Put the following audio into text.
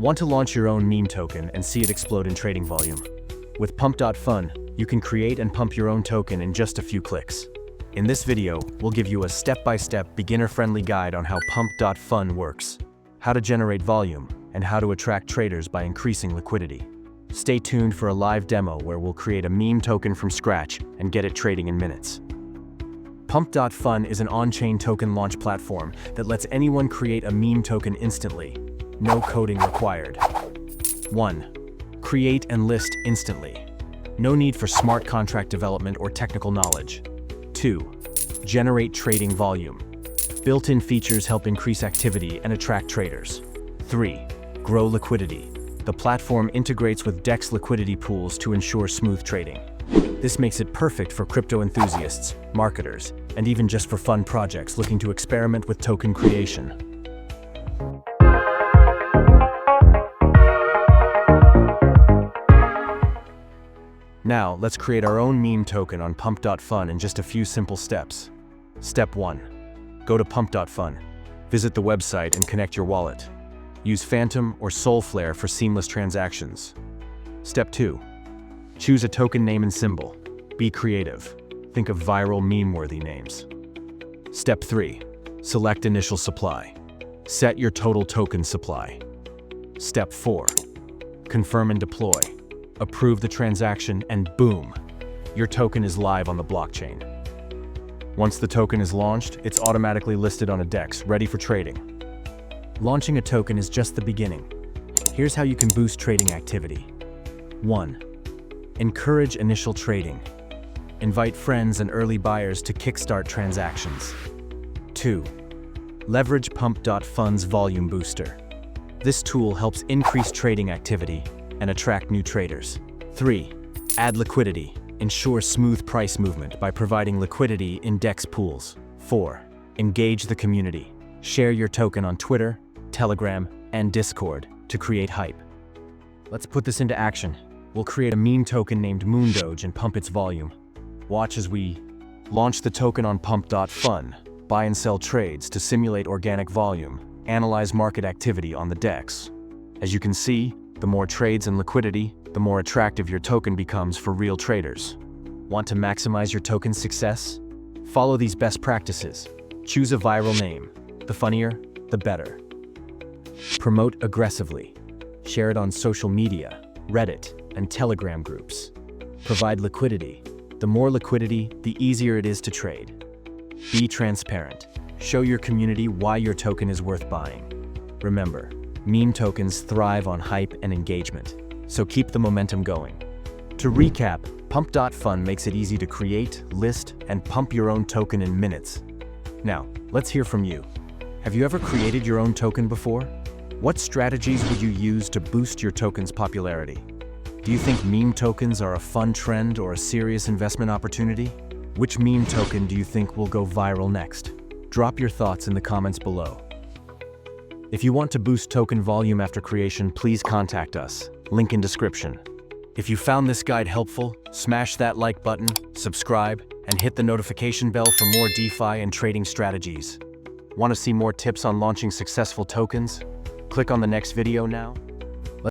Want to launch your own meme token and see it explode in trading volume? With Pump.fun, you can create and pump your own token in just a few clicks. In this video, we'll give you a step-by-step beginner-friendly guide on how Pump.fun works, how to generate volume, and how to attract traders by increasing liquidity. Stay tuned for a live demo where we'll create a meme token from scratch and get it trading in minutes. Pump.fun is an on-chain token launch platform that lets anyone create a meme token instantly. No coding required. 1. Create and list instantly. No need for smart contract development or technical knowledge. 2. Generate trading volume. Built-in features help increase activity and attract traders. 3. Grow liquidity. The platform integrates with DEX liquidity pools to ensure smooth trading. This makes it perfect for crypto enthusiasts, marketers, and even just for fun projects looking to experiment with token creation. Now, let's create our own meme token on Pump.fun in just a few simple steps. Step 1. Go to Pump.fun. Visit the website and connect your wallet. Use Phantom or Solflare for seamless transactions. Step 2. Choose a token name and symbol. Be creative. Think of viral meme-worthy names. Step 3. Select initial supply. Set your total token supply. Step 4. Confirm and deploy. Approve the transaction and boom! Your token is live on the blockchain. Once the token is launched, it's automatically listed on a DEX, ready for trading. Launching a token is just the beginning. Here's how you can boost trading activity. 1. Encourage initial trading. Invite friends and early buyers to kickstart transactions. 2. Leverage Pump.fun's volume booster. This tool helps increase trading activity and attract new traders. 3. Add liquidity. Ensure smooth price movement by providing liquidity in DEX pools. 4. Engage the community. Share your token on Twitter, Telegram, and Discord to create hype. Let's put this into action. We'll create a meme token named Moondoge and pump its volume. Watch as we launch the token on Pump.fun, buy and sell trades to simulate organic volume, analyze market activity on the DEX. As you can see, the more trades and liquidity, the more attractive your token becomes for real traders. Want to maximize your token's success? Follow these best practices. Choose a viral name. The funnier, the better. Promote aggressively. Share it on social media, Reddit, and Telegram groups. Provide liquidity. The more liquidity, the easier it is to trade. Be transparent. Show your community why your token is worth buying. Remember, meme tokens thrive on hype and engagement, so keep the momentum going. To recap, Pump.fun makes it easy to create, list, and pump your own token in minutes. Now, let's hear from you. Have you ever created your own token before? What strategies would you use to boost your token's popularity? Do you think meme tokens are a fun trend or a serious investment opportunity? Which meme token do you think will go viral next? Drop your thoughts in the comments below. If you want to boost token volume after creation, please contact us. Link in description. If you found this guide helpful, smash that like button, subscribe, and hit the notification bell for more DeFi and trading strategies. Want to see more tips on launching successful tokens? Click on the next video now.